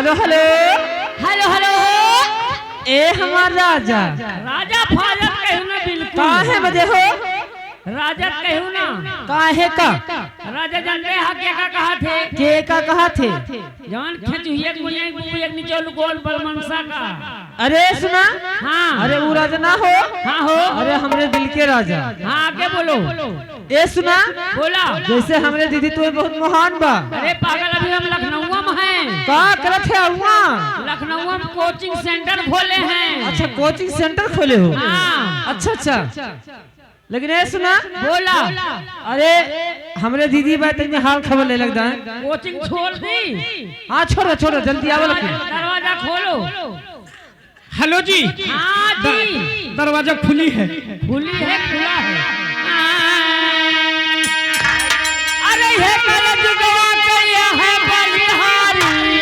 Hello hello hello hello ए हमार राजा राजा फाजत कहू ना बिल्कुल काहे बजे हो राजा कहू ना काहे का राजा जानते हैं के का कहा थे के का कहा थे जवान खेचुहिया गुनिया गुनिया नीचे गोल बलमनसा का अरे सुना हाँ अरे वो राजा ना हो हाँ हो अरे हमरे दिल के राजा हाँ आगे बोलो ए सुना बोला जैसे हमरे दीदी तुम्हें बहुत महान बा अरे पागल अभी हम लखनऊ में हैं का करत है वहाँ लखनऊ में कोचिंग सेंटर खोले हैं अच्छा कोचिंग सेंटर खोले हो हाँ अच्छा अच्छा लेकिन ए सुना बोला अरे हमरे दीदी बात में हाल खबर ले लगता है कोचिंग छोड़ दी हाँ छोड़ो जल्दी आवो लगी दरवाजा खोलो हेलो जी हाँ जी दरवाजा खुली है खुली है खुला है अरे ये कलज गवा कया है बलिहारी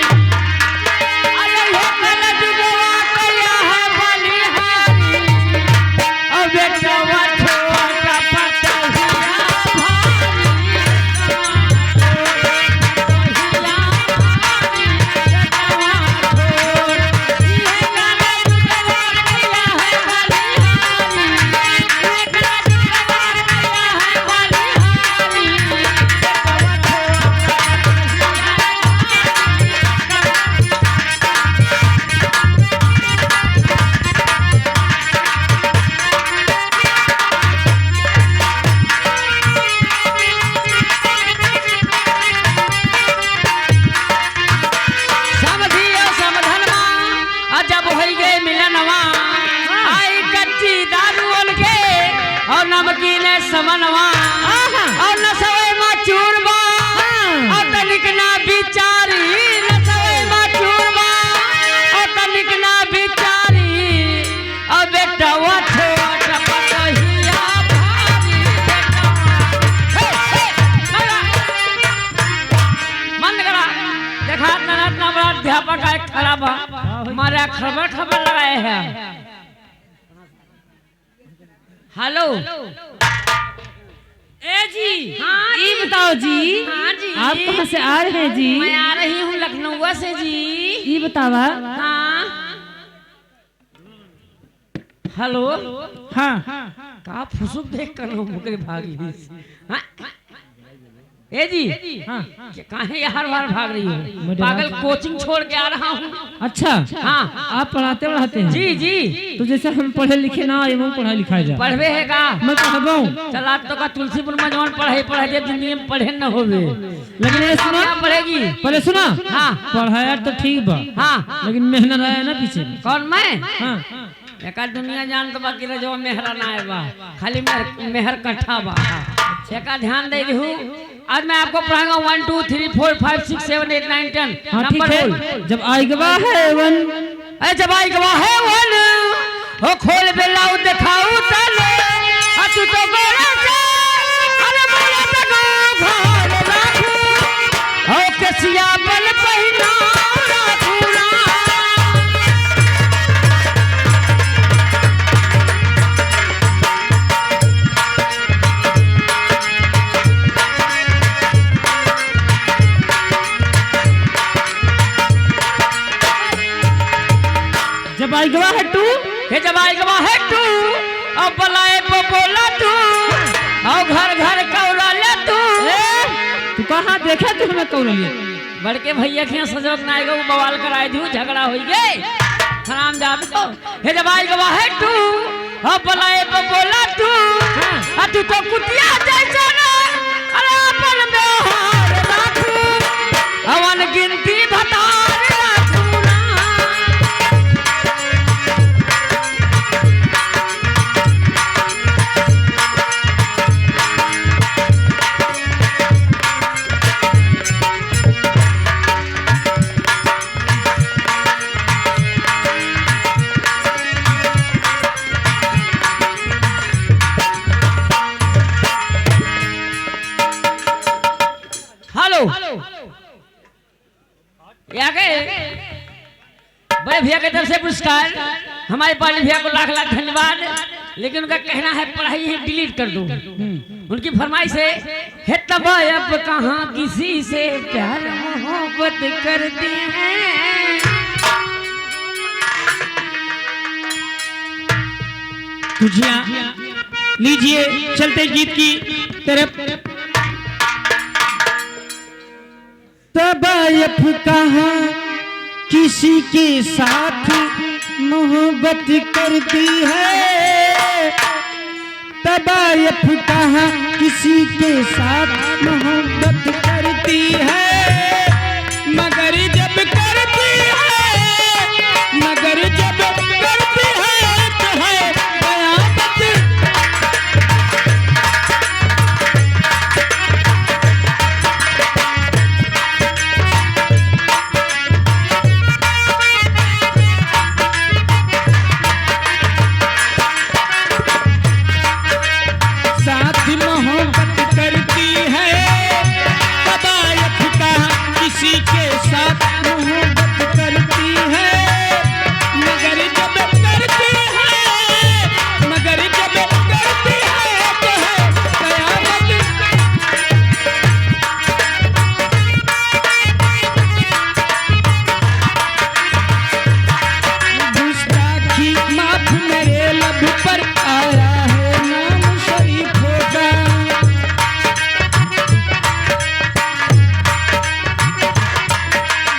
अरे ये कलज गवा कया है बलिहारी और बेटा छोटा पतहिया जब हो गए मिलनवा आई कच्ची दारू उनके और नमकीन समनवा और नसवे मचूरबा और तनिक ना बिचारी नसवे मचूरबा और तनिक ना बिचारी और बेटा वो छोटा पतहिया भारी मन करा देखा इतना बड़ा अध्यापक है खड़ा बा हमारे खबर लगाए हैं हेलो ए जी हाँ ये बताओ जी हाँ जी आप कहाँ से आ रहे हैं जी मैं आ रही हूँ लखनऊ से जी ये बतावा हाँ हेलो हाँ का फुसुक देख कर मुझे भाग ली हाँ ए जी हाँ कहाँ हर बार भाग रही हो पागल कोचिंग छोड़ के आ रहा हूँ अच्छा हाँ आप पढ़ाते हैं जी जी तो जैसे हम पढ़े लिखे ना आए पढ़ाई लिखाई जा पढ़वे है का मैं पढ़बा हूँ चला तो का तुलसीपुर में जवान पढ़े जब जिंदगी में पढ़े न होवे लेकिन ये सुना क्या पढ़ेगी पहले सुना हाँ पढ़ाया तो ठीक बा हाँ लेकिन मेहनत रहा है ना पीछे कौन मैं हाँ एक दुनिया जान तो बाकी रह जो मेहरा ना है बा खाली मेहर कट्ठा बा एक ध्यान दे हूँ आज मैं आपको पढ़ाऊंगा 1 2 3 4 5 6 7 8 9 10 हाँ ठीक नंबर बोल है जब आई गवाह है वन अरे जब आई गवा है वन हो खोल बेलाऊ दिखाऊ चले तू तो बड़ा से अरे बोला तक घर राखू हो कसिया बल पहिना राखूना जब आई गवाह है तू हे जब आई गवा है तू अब बलाए बोला तू और घर घर कौरा ले तू तू कहाँ देखा तू हमें कौन लिए बड़के भैया के सजोग ना आएगा वो बवाल कराए दू झगड़ा हो गए हराम जात को हे जब आई गवा है तू अब बलाए बोला तू तू तो कुतिया जैसा ना अरे अपन व्यवहार राखू अवन गिनती भतार राखू ना बड़े भैया की तरफ से पुरस्कार हमारे पाली भैया को लाख लाख धन्यवाद। लेकिन उनका कहना है पढ़ाई है डिलीट कर दो। उनकी फरमाइश है तब अब कहाँ किसी से प्यार मोहब्बत करते हैं। खुशियाँ लीजिए। चलते गीत की तरफ। तबायफ कहाँ किसी के साथ मोहब्बत करती है, तबायफ कहाँ किसी के साथ मोहब्बत करती है, मगर जब करती है, मगर जब करती है तो है कयामत। साथ मोहब्बत करती है, तबायफ कहाँ किसी के साथ मोहब्बत करती है, मगर जब करती है, मगर जब करती है तो है कयामत। गुस्ताखी माफ मेरे लब पर आया है नाम शरीफों का,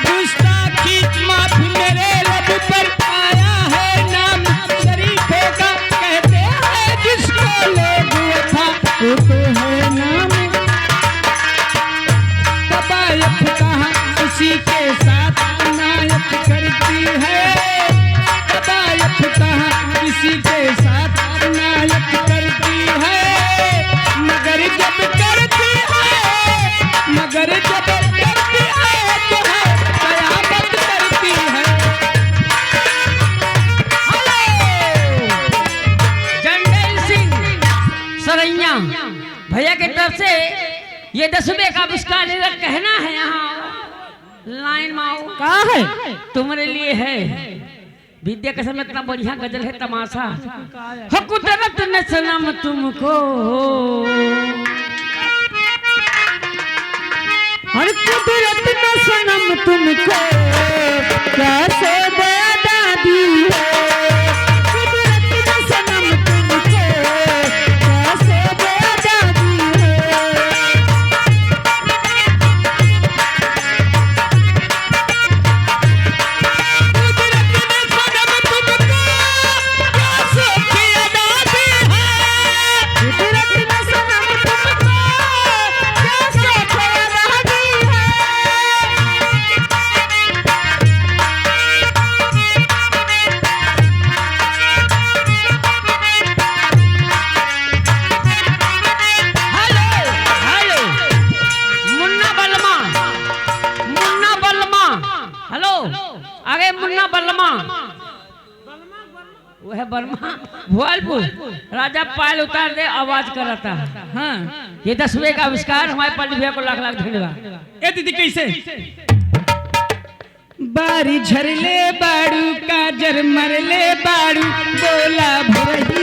गुस्ताखी माफ मेरे लब पर आया है नाम शरीफों का। कहते हैं जिसको लोग वफा वो तो है नाम। तबायफ कहाँ किसी के साथ नायक करती है, तबायफ कहाँ किसी के साथ नायक करती है, मगर जब करती है, मगर जब करती है तो है कयामत करती है। जंडेल सिंह सरैया भैया की तरफ से ये 10 रुपए का पुरस्कार कहना है यहाँ लाइन माओ कहाँ है? तुम्हारे लिए है। विद्या के समय इतना बढ़िया गजल है तमाशा। हो कुदरत ने सनम तुमको, और कुदरत ने सनम तुमको कैसे बता दी है, कुदरत ने सनम तुमको कैसे बता दी है, कुदरत ने सनम तुमको कैसे बता दी है। हेलो हेलो मुन्ना बलमा, मुन्ना बलमा, हेलो आगे मुन्ना बलमा, वो है बर्मा भोलपुर राजा पायल उतार दे आवाज कर रहा था। हाँ, ये 10 रुपए का आविष्कार हमारे पंडित भैया को लाख लाख धन्यवाद। ए दीदी कैसे? बारी झरले बाड़ू काजर मरले बाड़ू बोला भरही